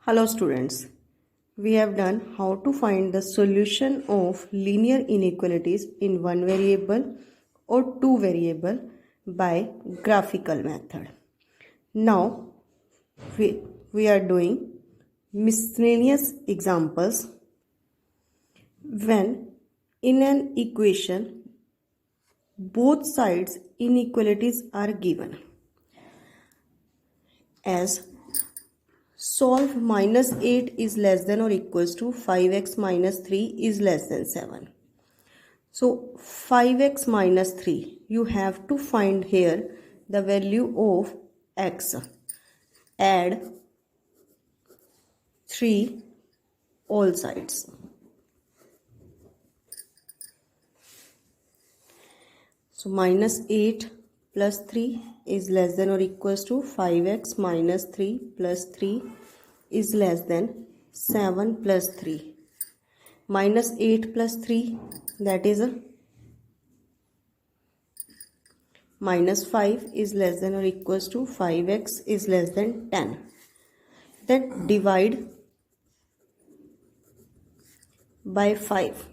Hello students, we have done how to find the solution of linear inequalities in one variable or two variable by graphical method. Now we are doing miscellaneous examples when in an equation both sides inequalities are given as solve minus 8 is less than or equals to 5x minus 3 is less than 7. So 5x minus 3, you have to find here the value of x. Add 3 all sides. So minus 8 plus 3 is less than or equals to 5x minus 3 plus 3 is less than 7 plus 3. Minus 8 plus 3, that is minus 5 is less than or equals to 5x is less than 10. Then divide by 5.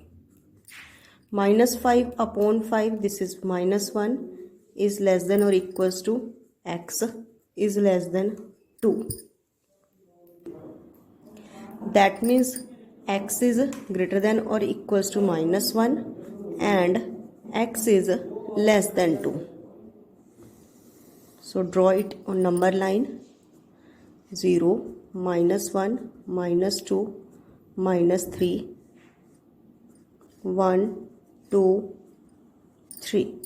Minus 5 upon 5, this is minus 1 is less than or equals to x is less than 2. That means x is greater than or equals to minus 1 and x is less than 2. So draw it on number line. 0, minus 1, minus 2, minus 3, 1, 2, 3.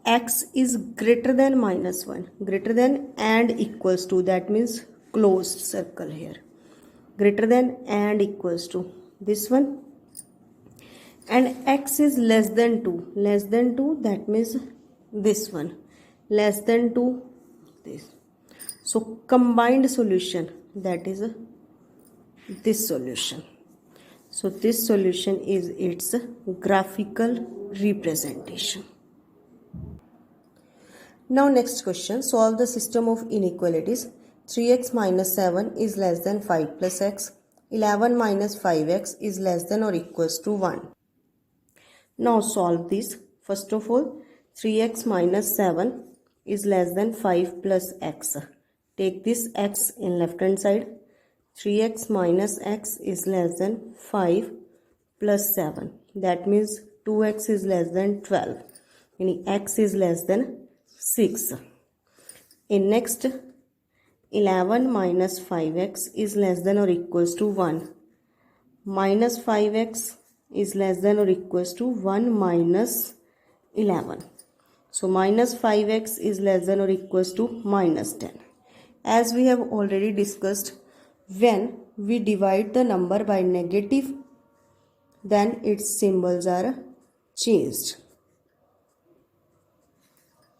X is greater than minus 1, greater than and equals to, that means closed circle here. Greater than and equals to this one, and x is less than 2, that means this one, less than 2, this. So combined solution, that is this solution. So this solution is its graphical representation. Now next question, solve the system of inequalities. 3x minus 7 is less than 5 plus x. 11 minus 5x is less than or equals to 1. Now solve this. First of all, 3x minus 7 is less than 5 plus x. Take this x in left hand side. 3x minus x is less than 5 plus 7. That means 2x is less than 12. Meaning x is less than 6. In next, 11 minus 5x is less than or equals to 1. Minus 5x is less than or equals to 1 minus 11. So minus 5x is less than or equals to minus 10. As we have already discussed, when we divide the number by negative, then its symbols are changed.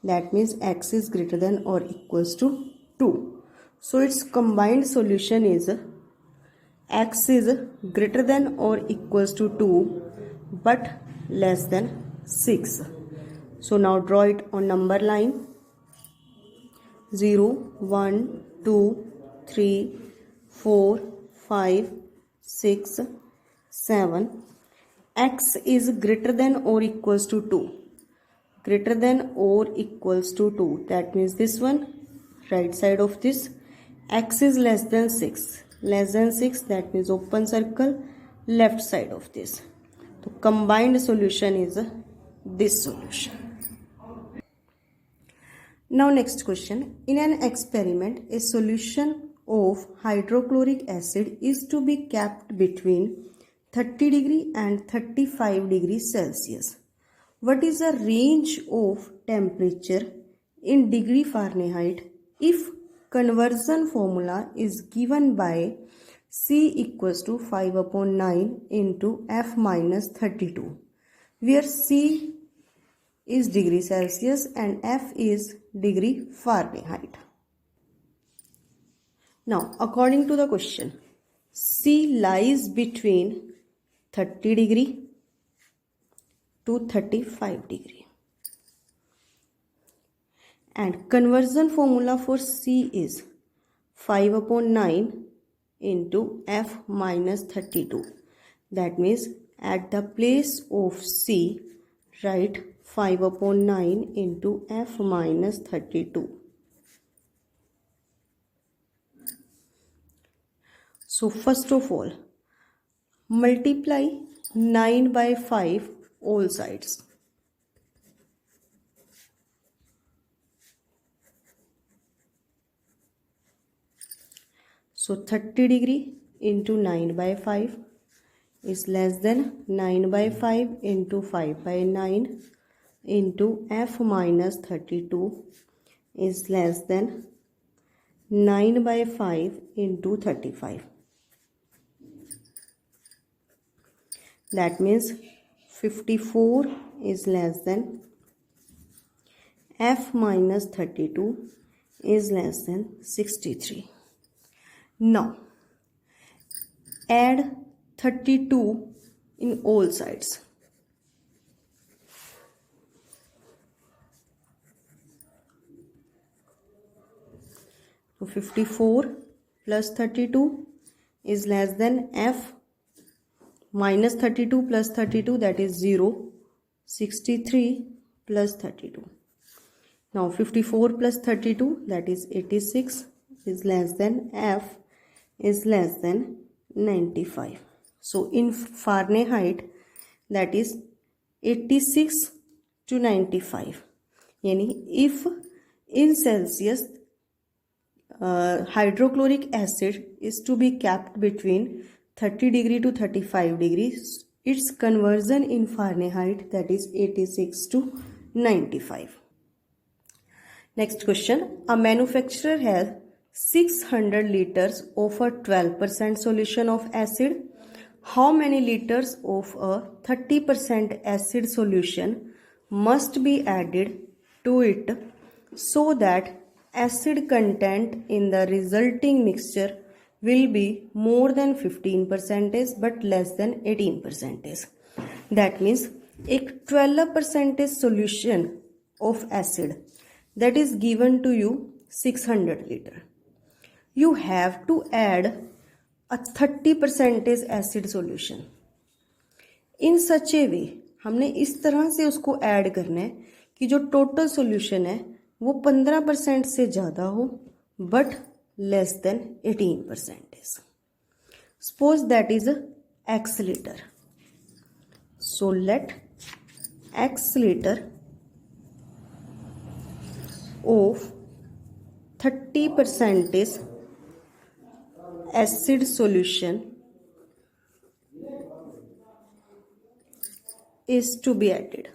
That means x is greater than or equals to 2. So its combined solution is x is greater than or equals to 2 but less than 6. So now draw it on number line. 0, 1, 2, 3, 4, 5, 6, 7. X is greater than or equals to 2. Greater than or equals to 2. That means this one, right side of this. X is less than 6. Less than 6, that means open circle, left side of this. So combined solution is this solution. Now next question. In an experiment, a solution of hydrochloric acid is to be kept between 30 degree and 35 degrees Celsius. What is the range of temperature in degree Fahrenheit if conversion formula is given by C equals to 5 upon 9 into F minus 32, where C is degree Celsius and F is degree Fahrenheit. Now, according to the question, C lies between 30 degree to 35 degree. And conversion formula for C is 5 upon 9 into F minus 32. That means at the place of C, write 5/9 into F minus 32. So first of all, multiply 9 by 5 all sides. So 30 degree into 9 by 5 is less than 9 by 5 into 5 by 9 into F minus 32 is less than 9 by 5 into 35. That means 54 is less than F minus 32 is less than 63. Now add 32 in all sides. So 54 plus 32 is less than F minus 32 plus 32, that is 0. 63 plus 32. Now 54 plus 32, that is 86, is less than F is less than 95. So in Fahrenheit, that is 86 to 95. Yani if in Celsius hydrochloric acid is to be kept between 30 degree to 35 degrees, its conversion in Fahrenheit, that is 86 to 95. Next question. A manufacturer has 600 liters of a 12% solution of acid. How many liters of a 30% acid solution must be added to it so that acid content in the resulting mixture will be more than 15% but less than 18%. That means एक 12% solution of acid that is given to you 600 liter. You have to add a 30% acid solution. In such a way, हमने इस तरह से उसको add करना है कि जो टोटल सॉल्यूशन है वो 15% से ज़्यादा हो but less than 18%. Suppose that is x liter. So let x liter of 30% acid solution is to be added.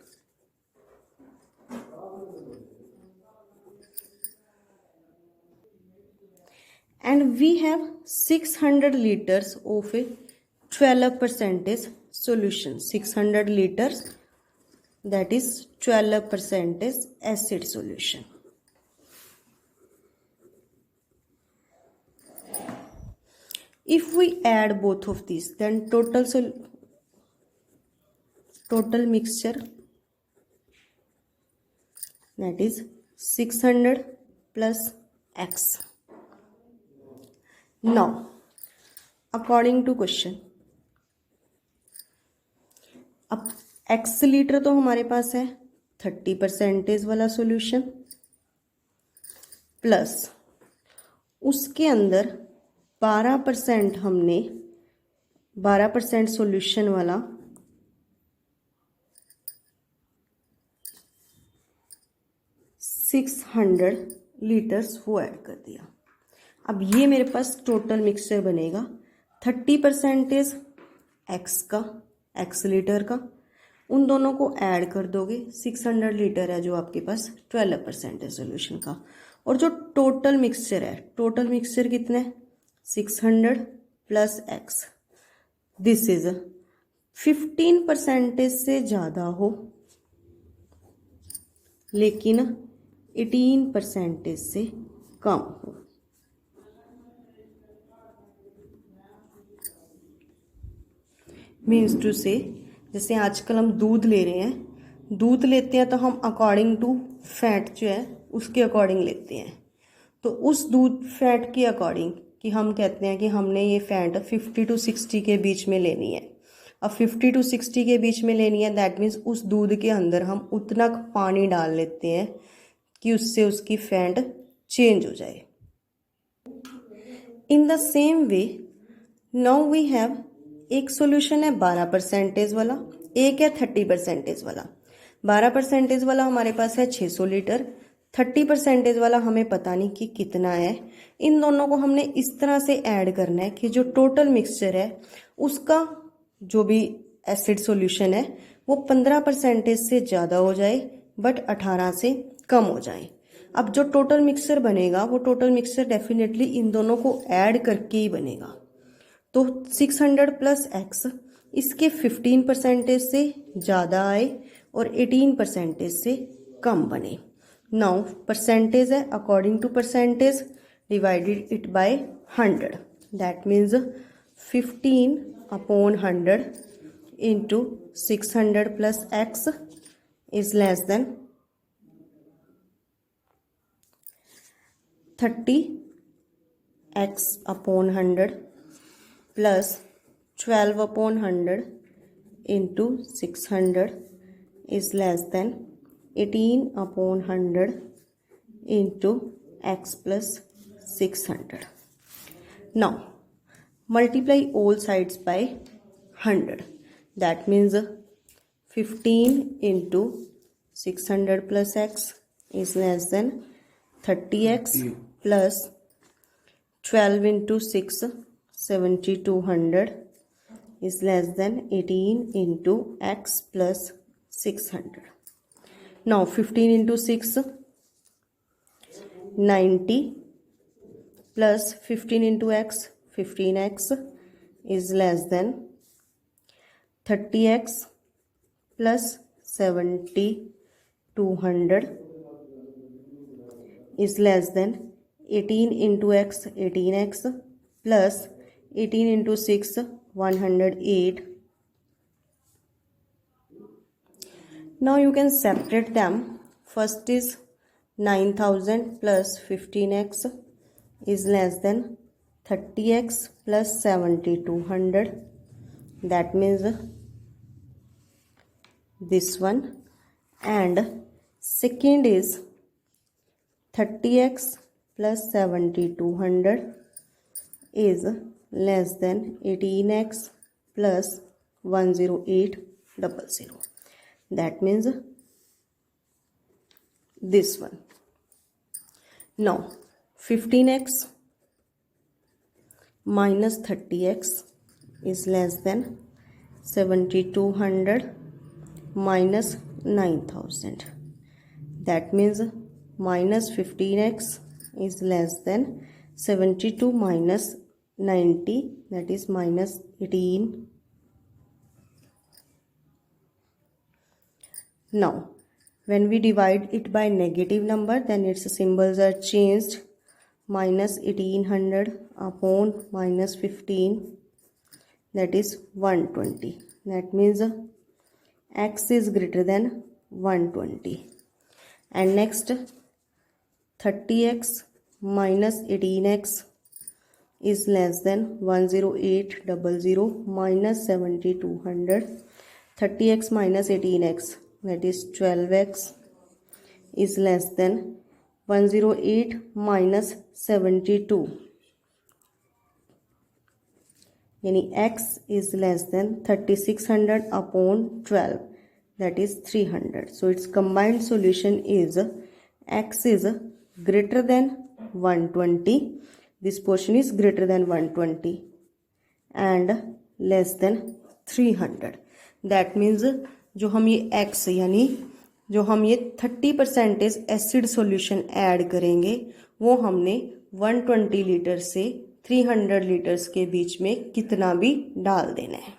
And we have 600 liters of a 12% solution. 600 liters, that is 12% acid solution. If we add both of these, then total mixture, that is 600 plus x. Now, according to question, अब x litre तो हमारे पास है 30% वाला solution plus उसके अंदर 12% हमने 12% solution वाला $600 litres वो ऐड कर दिया. अब ये मेरे पास टोटल मिक्सचर बनेगा 30% एक्स का, एक्स लीटर का. उन दोनों को ऐड कर दोगे, 600 लीटर है जो आपके पास 12% है सॉल्यूशन का. और जो टोटल मिक्सचर है, टोटल मिक्सचर कितना है 600 प्लस एक्स. दिस इज 15% से ज़्यादा हो लेकिन 18% से कम हो. मीन्स टू से, जैसे आजकल हम दूध ले रहे हैं, दूध लेते हैं तो हम अकॉर्डिंग टू फैट जो है उसके अकॉर्डिंग लेते हैं. तो उस दूध फैट के अकॉर्डिंग कि हम कहते हैं कि हमने ये फैट 50 to 60 के बीच में लेनी है। अब 50 to 60 के बीच में लेनी है, दैट मीन्स उस दूध के अंदर हम उतना पानी डाल लेते हैं कि उससे उसकी फैट चेंज हो जाए। In the same way now we have एक सॉल्यूशन है 12% वाला, एक है 30% वाला। 12% वाला हमारे पास है 600 लीटर, 30% वाला हमें पता नहीं कि कितना है। इन दोनों को हमने इस तरह से ऐड करना है कि जो टोटल मिक्सचर है उसका जो भी एसिड सॉल्यूशन है वो 15% से ज़्यादा हो जाए बट 18 से कम हो जाए। अब जो टोटल मिक्सचर बनेगा वो टोटल मिक्सचर डेफिनेटली इन दोनों को ऐड करके ही बनेगा। तो 600 प्लस एक्स इसके 15% से ज़्यादा आए और 18% से कम बने। नाउ परसेंटेज है, according to percentage divided it by 100, that means 15/100 into 600 plus x is less than 30x/100 plus 12/100 into 600 is less than 18/100 into x plus 600. Now multiply all sides by 100. That means 15 into 600 plus x is less than 30x plus 12 into 6 7200 is less than 18 into x plus 600. Now 15 into 6 90 plus 15 into x 15x is less than 30x plus 7200 is less than 18 into x 18x plus 18 into 6 108. Now you can separate them. First is 9000 plus 15x is less than 30x plus 7200. That means this one. And second is 30x plus 7200 is less than 18x plus 10800. That means this one. Now 15x minus 30x is less than 7200 minus 9000. That means minus 15x is less than 72 minus 90, that is minus 18. Now when we divide it by negative number, then its symbols are changed. Minus 1800 upon minus 15, that is 120. That means x is greater than 120. And next 30x minus 18x is less than 10800 minus 7200. 30x minus 18x, that is 12x is less than 108 minus 72, यानी x is less than 3600 upon 12, that is 300. So its combined solution is x is greater than 120, this portion is greater than 120 and less than 300. That means जो हम ये x यानी जो हम ये 30% acid solution add करेंगे वो हमने 120 लीटर से 300 लीटर्स के बीच में कितना भी डाल देना है।